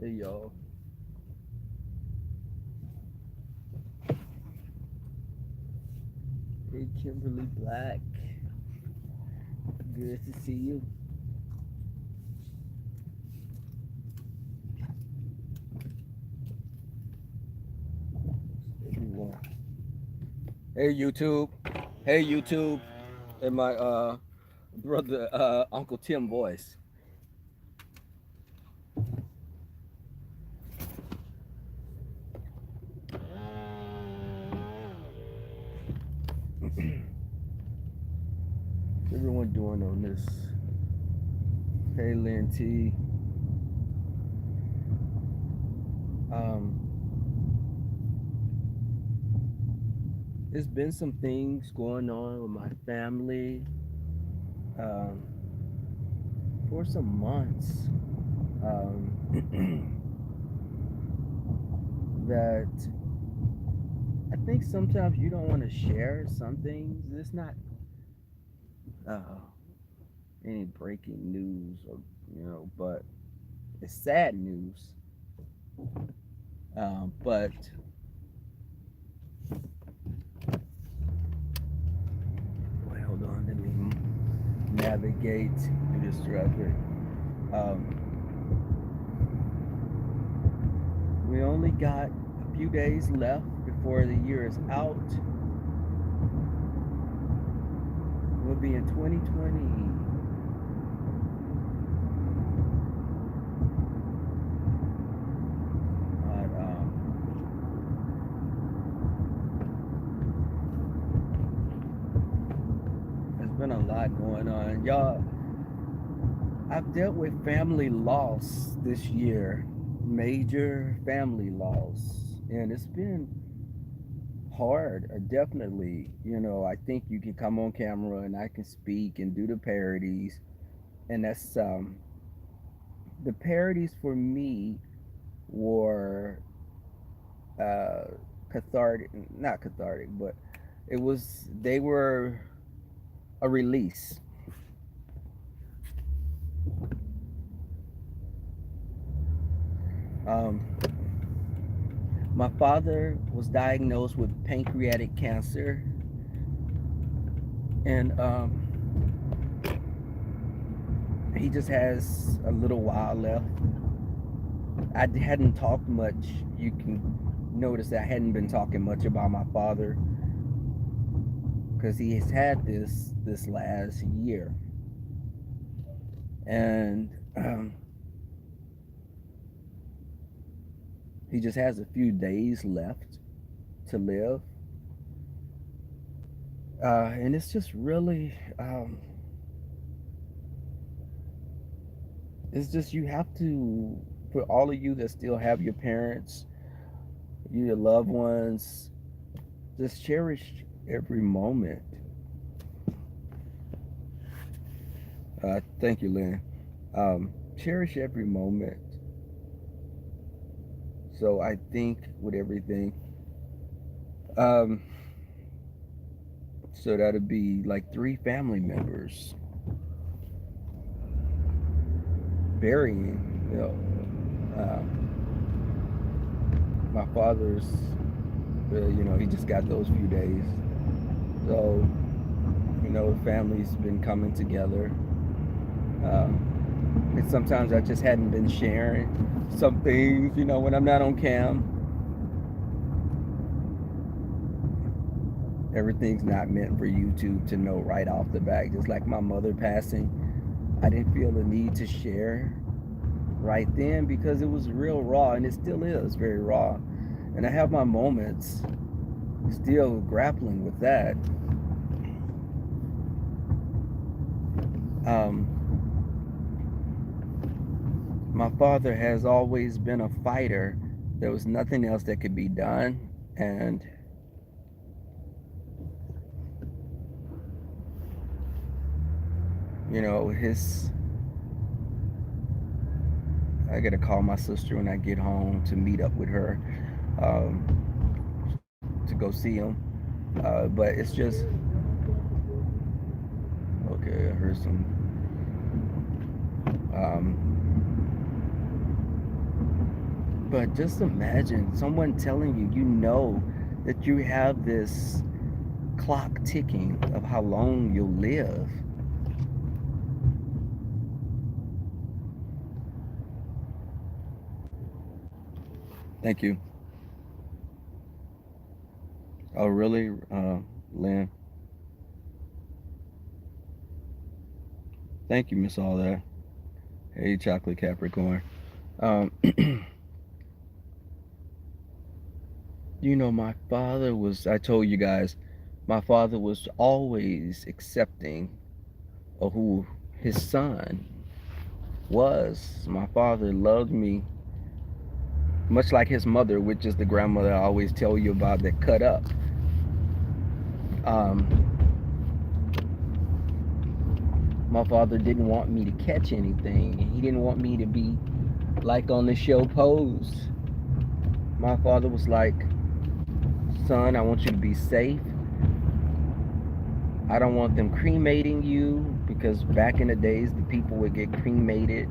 Hey y'all. Hey Kimberly Black. Good to see you. Everyone. Hey YouTube. Hey YouTube. And my brother Uncle Tim voice. What's everyone doing on this? Hey Lynn T. Um there's been some things going on with my family um for some months. That I think sometimes you don't want to share some things. It's not uh, any breaking news or but it's sad news. But wait, hold on, let me navigate through this traffic. We only got a few days left before the year is out. We'll be in 2020. But, there's been a lot going on, y'all. I've dealt with family loss this year, major family loss, and it's been hard. Definitely, I think you can come on camera and I can speak and do the parodies, and that's the parodies for me were uh, cathartic, not cathartic, but they were a release. Um, my father was diagnosed with pancreatic cancer, and he just has a little while left. I hadn't talked much. You can notice I hadn't been talking much about my father because he has had this last year, and he just has a few days left to live, and it's just really, it's just you have to, for all of you that still have your parents, your loved ones, just cherish every moment. Thank you, Lynn. Cherish every moment. So I think with everything, um, so that'd be like three family members burying. My father's, he just got those few days. So, the family's been coming together. And sometimes I just hadn't been sharing some things, when I'm not on cam. Everything's not meant for YouTube to know right off the bat. Just like my mother passing, I didn't feel the need to share right then because it was real raw, and it still is very raw. And I have my moments still grappling with that. Um, my father has always been a fighter. There was nothing else that could be done, and his. I gotta call my sister when I get home to meet up with her, to go see him. But it's just okay. I heard some. Um, But just imagine someone telling you, that you have this clock ticking of how long you'll live. Thank you. Oh, really, Lynn? Thank you, Miss All That. Hey, Chocolate Capricorn. Um, my father was, I told you guys, my father was always accepting of who his son was. My father loved me much like his mother, which is the grandmother I always tell you about that cut up. Um, my father didn't want me to catch anything, and he didn't want me to be like on the show Pose. My father was like, son, I want you to be safe. I don't want them cremating you because back in the days, the people would get cremated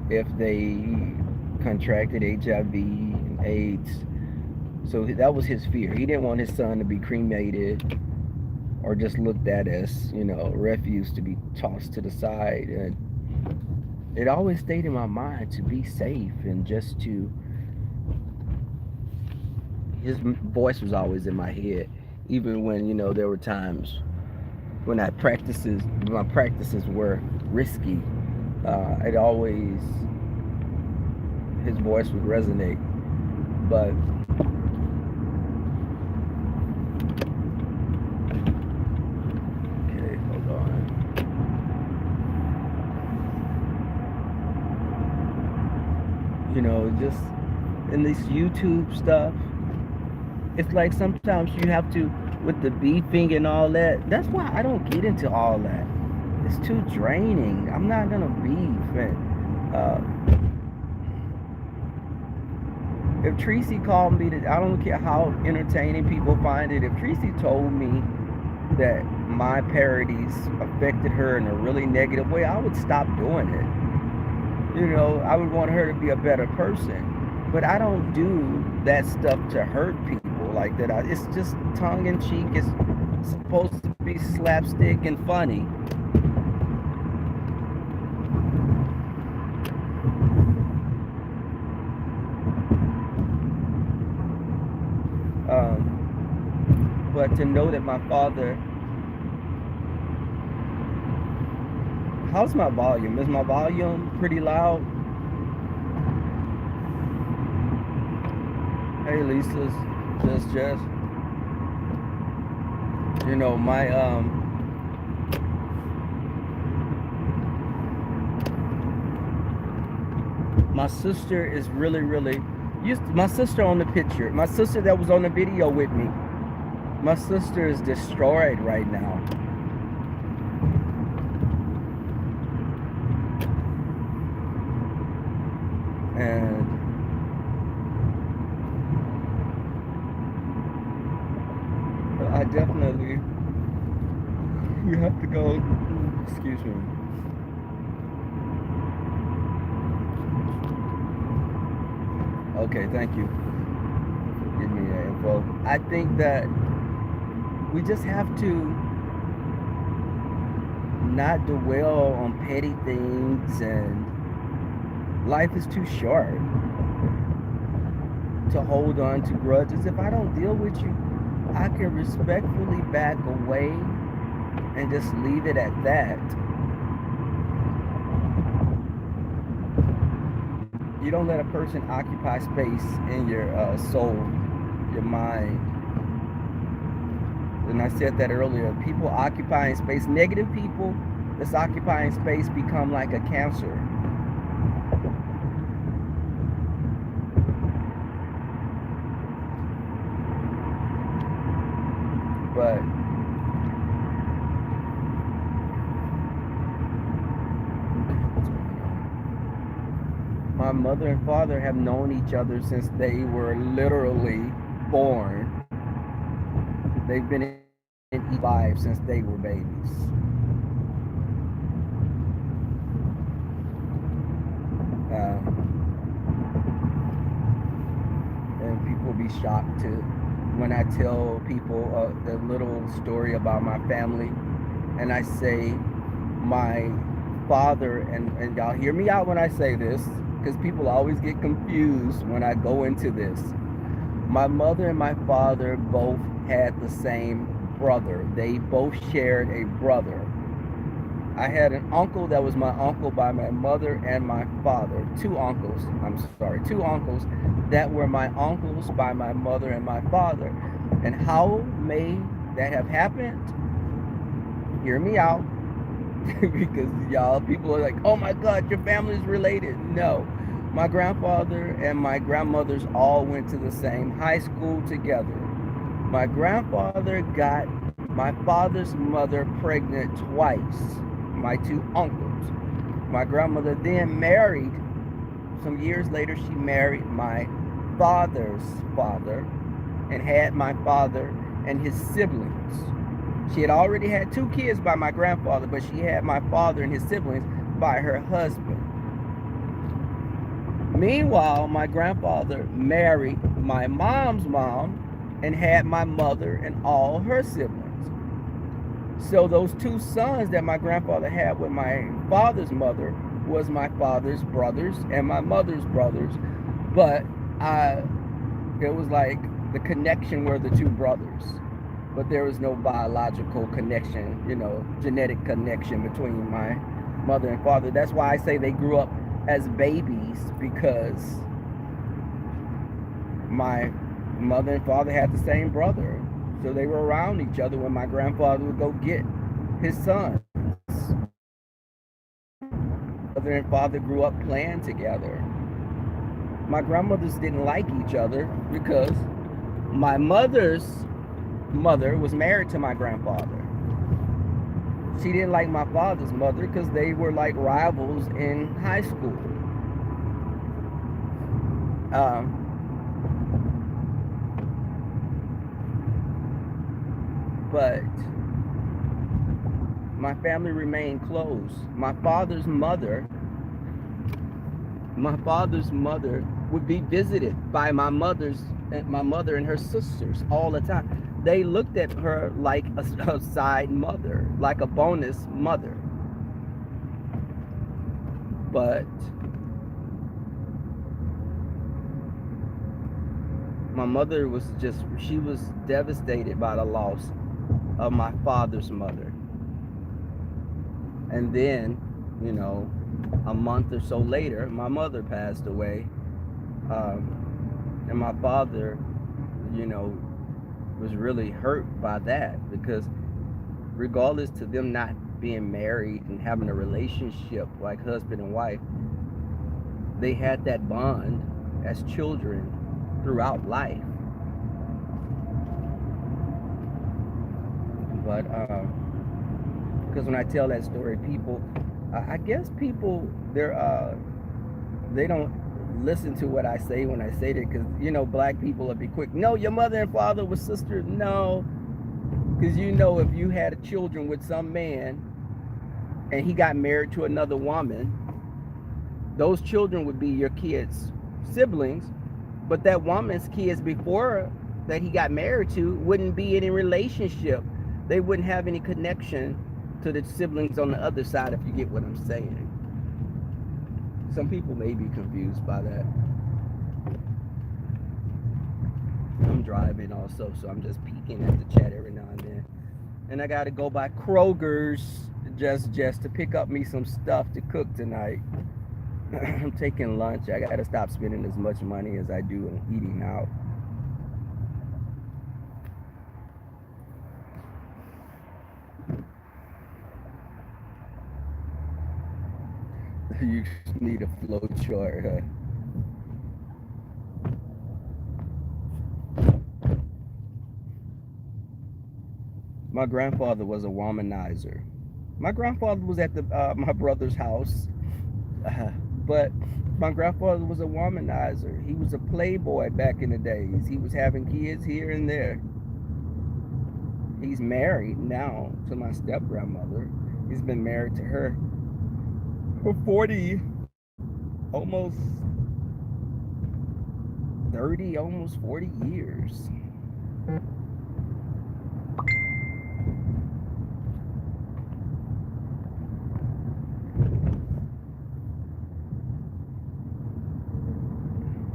if they contracted HIV and AIDS. So that was his fear. He didn't want his son to be cremated or just looked at as, refuse to be tossed to the side. And it always stayed in my mind to be safe and just to, his voice was always in my head, even when, there were times when my practices were risky. It always, his voice would resonate. But okay, hold on. Just in this YouTube stuff, it's like sometimes you have to, with the beefing and all that. That's why I don't get into all that. It's too draining. I'm not gonna beef. And if Tracy called me, I don't care how entertaining people find it. If Tracy told me that my parodies affected her in a really negative way, I would stop doing it. I would want her to be a better person. But I don't do that stuff to hurt people like that. It's just tongue in cheek. It's supposed to be slapstick and funny. But to know that my father, how's my volume? Is my volume pretty loud? Hey, Lisa's, just, my sister is really, really, my sister on the picture, my sister that was on the video with me, my sister is destroyed right now. And I definitely, you have to go, excuse me. Okay, thank you for giving me that info. I think that we just have to not dwell on petty things, and life is too short to hold on to grudges. If I don't deal with you, I can respectfully back away and just leave it at that. You don't let a person occupy space in your soul, your mind. And I said that earlier. People occupying space, negative people that's occupying space become like a cancer. But my mother and father have known each other since they were literally born. They've been in each life since they were babies. Um, be shocked to when I tell people the little story about my family, and I say my father, and y'all hear me out when I say this, because people always get confused when I go into this. My mother and my father both had the same brother. They both shared a brother. I had an uncle that was my uncle by my mother and my father. Two uncles, I'm sorry, two uncles that were my uncles by my mother and my father. And how may that have happened? Hear me out. Because y'all, people are like, oh my God, your family's related. No. My grandfather and my grandmothers all went to the same high school together. My grandfather got my father's mother pregnant twice, my two uncles. My grandmother then married, some years later, she married my father's father and had my father and his siblings. She had already had two kids by my grandfather, but she had my father and his siblings by her husband. Meanwhile, my grandfather married my mom's mom and had my mother and all her siblings. So those two sons that my grandfather had with my father's mother was my father's brothers and my mother's brothers, but it was like the connection were the two brothers, but there was no biological connection, genetic connection between my mother and father. That's why I say they grew up as babies, because my mother and father had the same brother. So they were around each other when my grandfather would go get his sons. Mother and father grew up playing together. My grandmothers didn't like each other because my mother's mother was married to my grandfather. She didn't like my father's mother because they were like rivals in high school. But my family remained close. My father's mother would be visited by my mother and her sisters all the time. They looked at her like a side mother, like a bonus mother. But my mother she was devastated by the loss of my father's mother. And then, a month or so later, my mother passed away. And my father, you know, was really hurt by that, because regardless to them not being married and having a relationship like husband and wife, they had that bond as children throughout life. But because when I tell that story, people, I guess people, they don't listen to what I say when I say that, because black people will be quick. No, your mother and father was sisters. No, because if you had children with some man and he got married to another woman, those children would be your kids' siblings, but that woman's kids before that he got married to wouldn't be in a relationship. They wouldn't have any connection to the siblings on the other side, if you get what I'm saying. Some people may be confused by that. I'm driving also, so I'm just peeking at the chat every now and then. And I gotta go by Kroger's just to pick up me some stuff to cook tonight. I'm taking lunch. I gotta stop spending as much money as I do on eating out. You just need a flow chart, huh? My grandfather was a womanizer. My grandfather was at my brother's house, but my grandfather was a womanizer. He was a playboy back in the days. He was having kids here and there. He's married now to my step grandmother. He's been married to her for 40, almost 30, almost 40 years.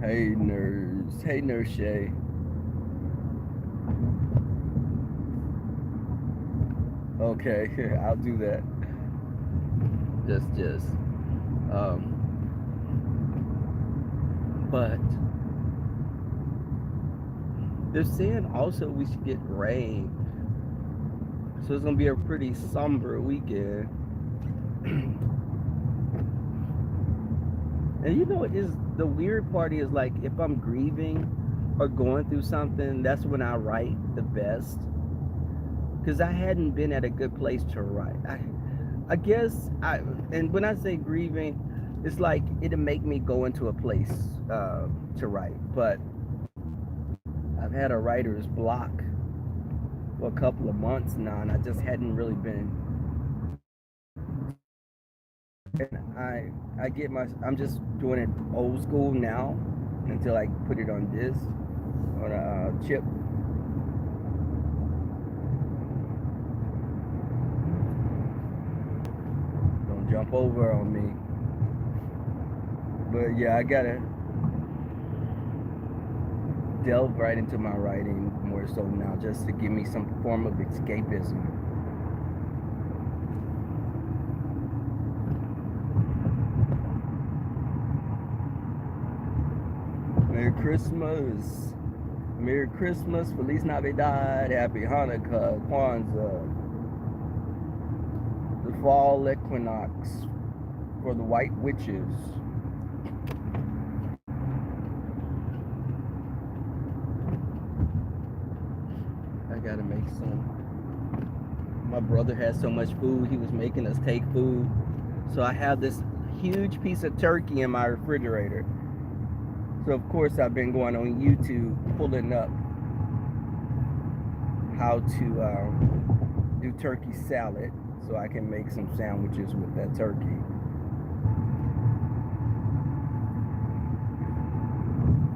Hey, nurse. Hey, nurse Shay. Okay, I'll do that. Just. Um, but they're saying also we should get rain. So it's gonna be a pretty somber weekend. And you know, is the weird part is like if I'm grieving or going through something, that's when I write the best. Because I hadn't been at a good place to write. I guess and when I say grieving, it's like it'll make me go into a place to write. But I've had a writer's block for a couple of months now, and I just hadn't really been. And I get my I'm just doing it old school now until I put it on this on a chip. Don't jump over on me. But yeah, I gotta delve right into my writing more so now, just to give me some form of escapism. Merry Christmas. Merry Christmas, Feliz Navidad, Happy Hanukkah, Kwanzaa, the fall equinox for the white witches. I gotta make some. My brother had so much food, he was making us take food. So I have this huge piece of turkey in my refrigerator. So of course I've been going on YouTube pulling up how to do turkey salad so I can make some sandwiches with that turkey.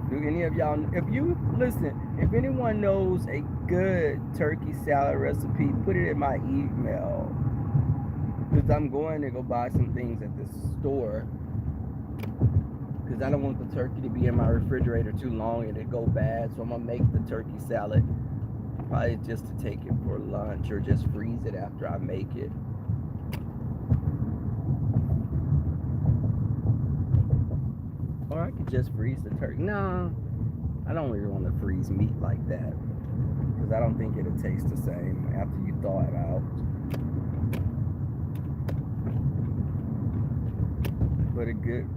Do any of y'all, if you listen, if anyone knows a good turkey salad recipe, put it in my email. Because I'm going to go buy some things at this store. Because I don't want the turkey to be in my refrigerator too long and it go bad. So I'm going to make the turkey salad probably just to take it for lunch or just freeze it after I make it. Or I could just freeze the turkey. No, I don't really want to freeze meat like that. Because I don't think it'll taste the same after you thaw it out. But a good.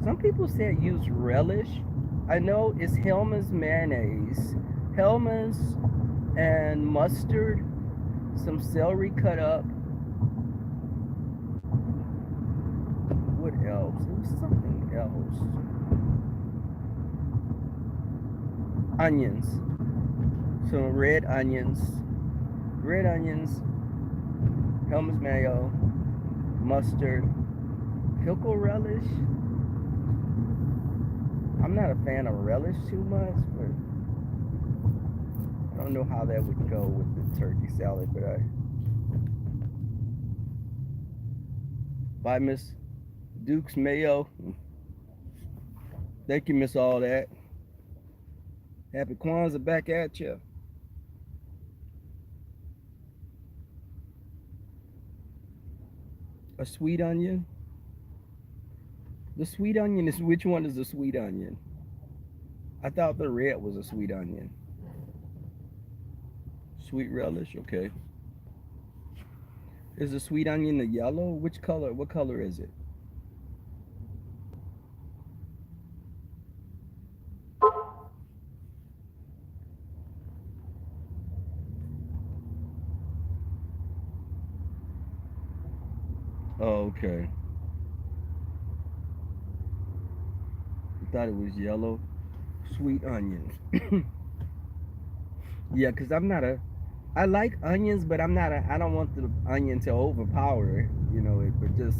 Some people said use relish. I know it's Hellman's mayonnaise, Hellman's and mustard, some celery cut up. What else? It was something else. Onions. Some red onions, Hellman's mayo, mustard, pickle relish. I'm not a fan of relish too much, but I don't know how that would go with the turkey salad. But bye, Miss Duke's mayo. Thank you, Miss All That. Happy Kwanzaa back at you. A sweet onion. The sweet onion is which one is the sweet onion? I thought the red was a sweet onion. Sweet relish, okay. Is the sweet onion the yellow? Which color? What color is it? Oh, okay. I thought it was yellow. Sweet onions. Yeah, because I'm not a. I like onions, but I'm not a. I don't want the onion to overpower it, but just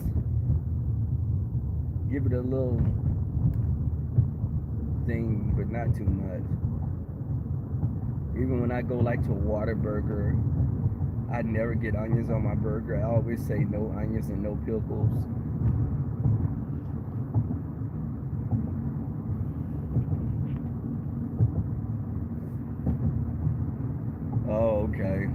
give it a little sting, but not too much. Even when I go like to a Whataburger, I never get onions on my burger. I always say no onions and no pickles. Oh, okay.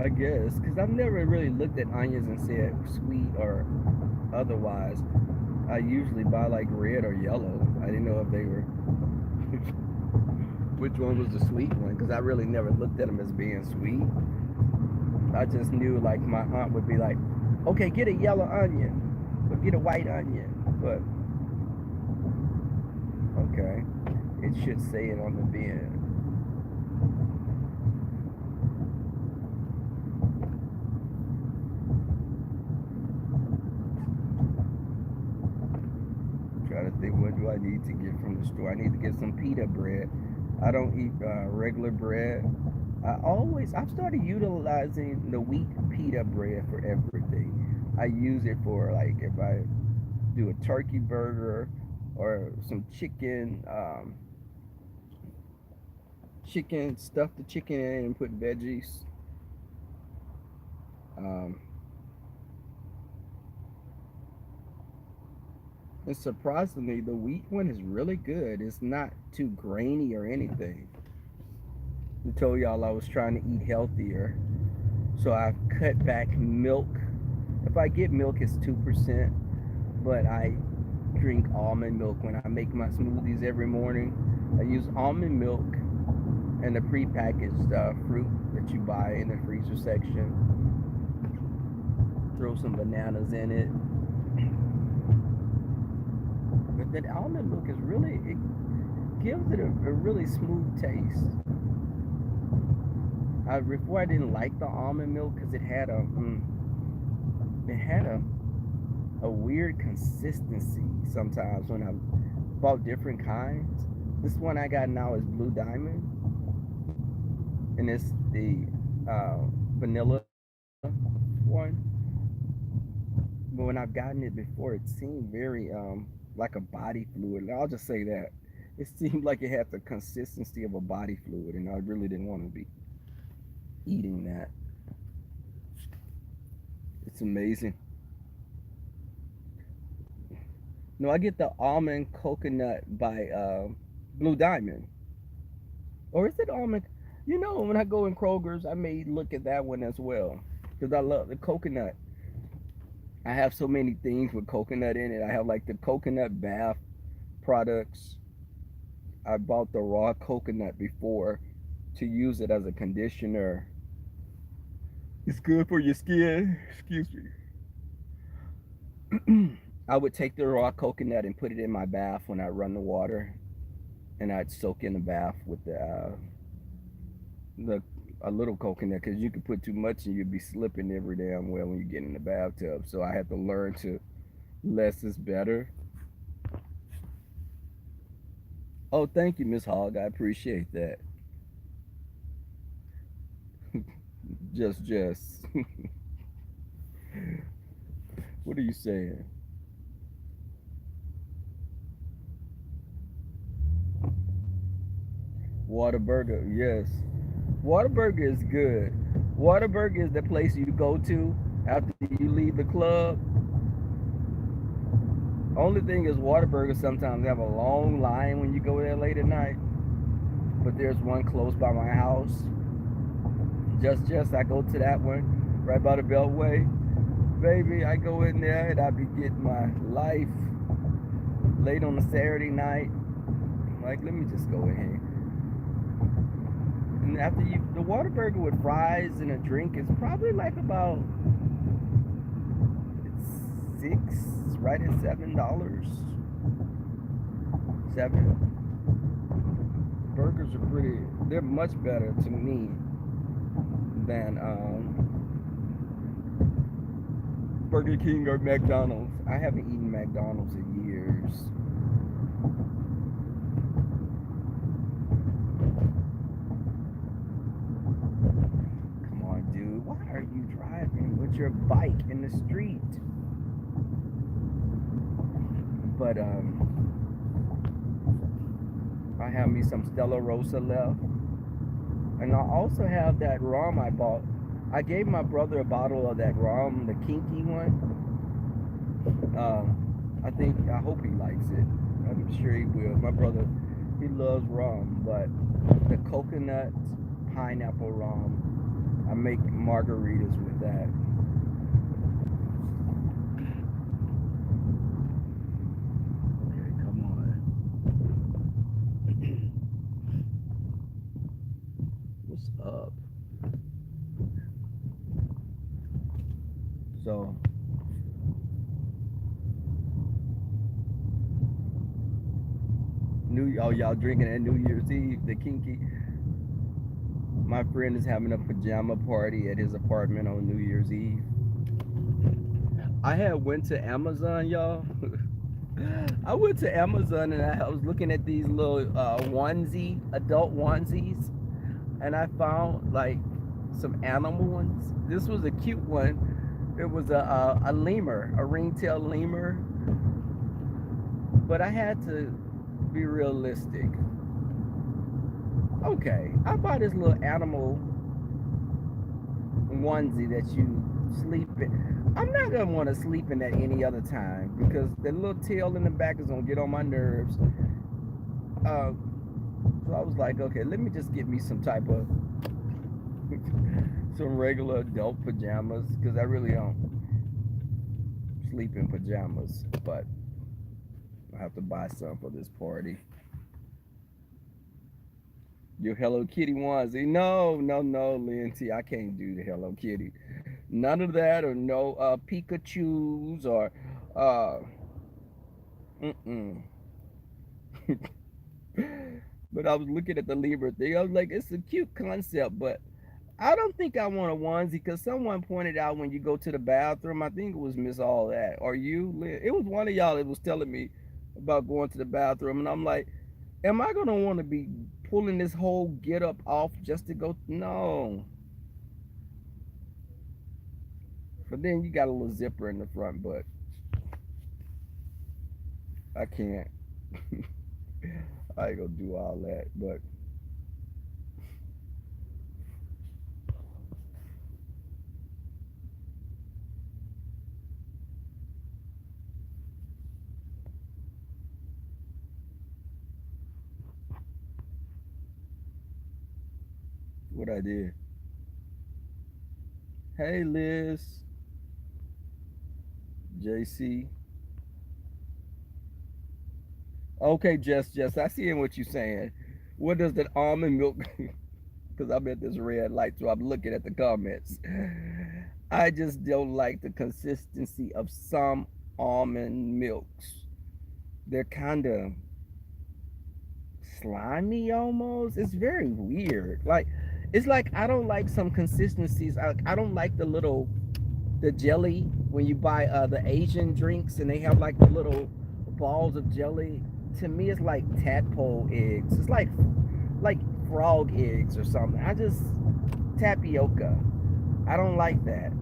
I guess because I've never really looked at onions and said sweet or otherwise. I usually buy like red or yellow. I didn't know if they were which one was the sweet one because I really never looked at them as being sweet. I just knew like my aunt would be like, okay, get a yellow onion, but get a white onion. But okay, it should say it on the bin. Try to think, what do I need to get from the store? I need to get some pita bread. I don't eat regular bread. I've started utilizing the wheat pita bread for everything. I use it for like if I do a turkey burger or some chicken, stuff the chicken in and put veggies. Um, and surprisingly, the wheat one is really good. It's not too grainy or anything. I told y'all I was trying to eat healthier, so I've cut back milk. If I get milk, it's 2%, but I drink almond milk when I make my smoothies every morning. I use almond milk and the prepackaged fruit that you buy in the freezer section. Throw some bananas in it. But that almond milk is really, it gives it a really smooth taste. Before I didn't like the almond milk because it had a weird consistency sometimes when I bought different kinds. This one I got now is Blue Diamond, and it's the vanilla one. But when I've gotten it before, it seemed very like a body fluid. I'll just say that it seemed like it had the consistency of a body fluid, and I really didn't want to be eating that. It's amazing. No, I get the almond coconut by Blue Diamond, or is it almond? You know, when I go in Kroger's, I may look at that one as well because I love the coconut. I have so many things with coconut in it. I have like the coconut bath products. I bought the raw coconut before to use it as a conditioner. It's good for your skin. Excuse me. I would take the raw coconut and put it in my bath when I run the water, and I'd soak in the bath with the a little coconut because you could put too much and you'd be slipping every damn well when you get in the bathtub. So I had to learn to less is better. Oh, thank you, Miss Hogg. I appreciate that. Just. What are you saying? Whataburger, yes. Whataburger is good. Whataburger is the place you go to after you leave the club. Only thing is, Whataburger sometimes have a long line when you go there late at night. But there's one close by my house. Just I go to that one right by the Beltway. Baby, I go in there and I be getting my life late on a Saturday night. Like, let me just go in here. And after the Whataburger with fries and a drink is probably like about six, right at $7. Seven. Burgers are pretty. They're much better to me than Burger King or McDonald's. I haven't eaten McDonald's in years. Come on, dude. Why are you driving with your bike in the street? But I have me some Stella Rosa left, and I also have that rum I bought. I gave my brother a bottle of that rum, the kinky one. I hope he likes it. I'm sure he will. My brother, he loves rum, but the coconut pineapple rum, I make margaritas with that. Okay, come on. What's up? So, y'all drinking at New Year's Eve, the kinky. My friend is having a pajama party at his apartment on New Year's Eve. I had went to Amazon, y'all. I went to Amazon and I was looking at these little adult onesies, and I found like some animal ones. This was a cute one. It was a lemur, a ring-tailed lemur, but I had to be realistic. Okay, I bought this little animal onesie that you sleep in. I'm not gonna want to sleep in that any other time because the little tail in the back is gonna get on my nerves. Uh, so I was like, okay, let me just get me some type of some regular adult pajamas because I really don't sleep in pajamas, but I have to buy some for this party. Your Hello Kitty onesie? No, no, no, Lindsay, I can't do the Hello Kitty. None of that, or no Pikachu's, or uh, mm-mm. But I was looking at the Libra thing. I was like, it's a cute concept, but I don't think I want a onesie because someone pointed out when you go to the bathroom. I think it was Miss All That, or you. It was one of y'all that was telling me about going to the bathroom, and I'm like, am I gonna want to be pulling this whole get up off just to go? No. But then you got a little zipper in the front, but I can't. I ain't gonna do all that. But what I did. Hey, Liz, JC. Okay, Jess, I see in what you're saying. What does that almond milk? Because I'm at this red light, so I'm looking at the comments. I just don't like the consistency of some almond milks. They're kind of slimy almost. It's very weird. Like, it's like I don't like some consistencies. I don't like the jelly when you buy the Asian drinks and they have like the little balls of jelly. To me, it's like tadpole eggs. It's like frog eggs or something. I just tapioca. I don't like that.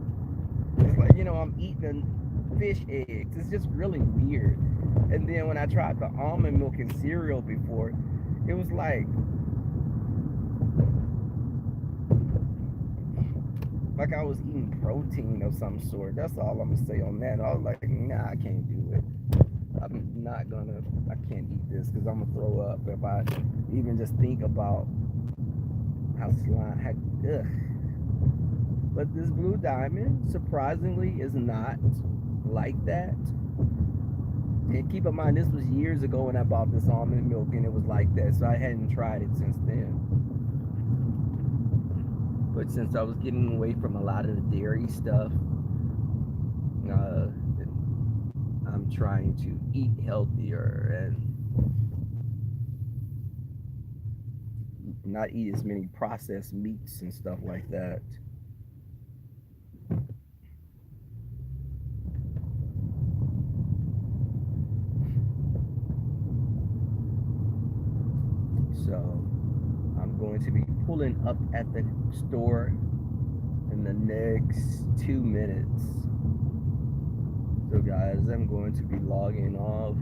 It's like I'm eating fish eggs. It's just really weird. And then when I tried the almond milk in cereal before, it was like I was eating protein of some sort. That's all I'm gonna say on that. I was like, nah, I can't do it. I'm not gonna. I can't eat this because I'm gonna throw up if I even just think about how slime. Ugh. But this blue diamond, surprisingly, is not like that. And keep in mind, this was years ago when I bought this almond milk, and it was like that. So I hadn't tried it since then. But since I was getting away from a lot of the dairy stuff, uh, I'm trying to eat healthier and not eat as many processed meats and stuff like that. So I'm going to be pulling up at the store in the next 2 minutes. So guys, I'm going to be logging off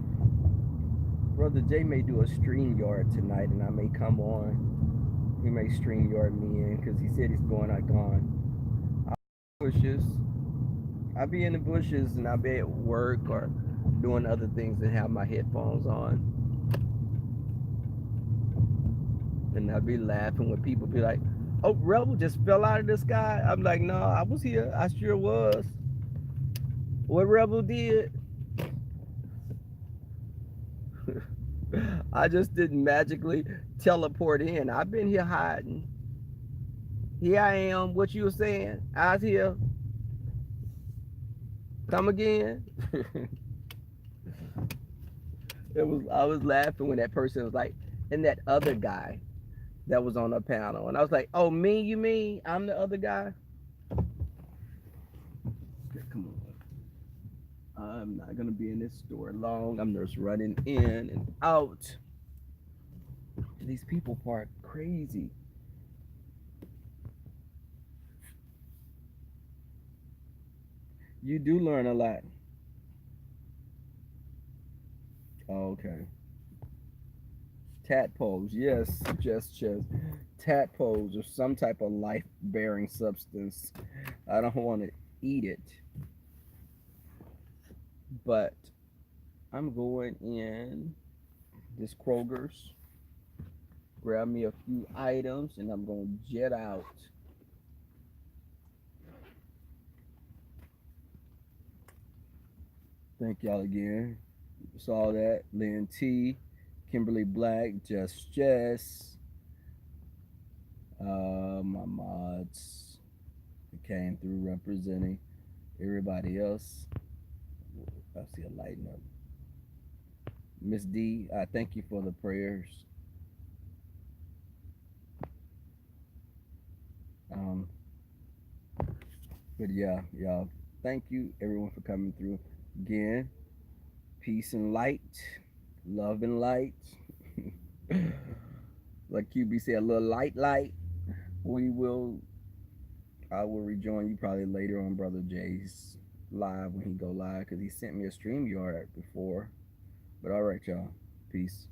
Brother Jay may do a stream yard tonight, and I may come on. He may stream yard me in because he said he's going out gone. Bushes. I'll be in the bushes and I'll be at work or doing other things and have my headphones on. And I'll be laughing when people be like, "Oh, Rebel just fell out of the sky." I'm like, "No, I was here. I sure was." What Rebel did, I just didn't magically teleport in. I've been here hiding. Here I am. What you were saying? I was here. Come again. It was. I was laughing when that person was like, and that other guy that was on the panel, and I was like, "Oh, me? You mean I'm the other guy?" Okay, come on. I'm not gonna be in this store long. I'm just running in and out. These people park crazy. You do learn a lot. Oh, okay. Tadpoles, yes, just tadpoles or some type of life-bearing substance. I don't want to eat it, but I'm going in this Kroger's, grab me a few items, and I'm going to jet out. Thank y'all again. Saw that. Lynn T, Kimberly Black, Just Jess, my mods came through representing everybody else. I see a lighting up. Miss D, I thank you for the prayers. Um, but yeah, y'all, thank you everyone for coming through again. Peace and light, love and light. Like QB said, a little light. We will. I will rejoin you probably later on Brother Jay's live when he go live because he sent me a stream yard before. But all right, y'all. Peace.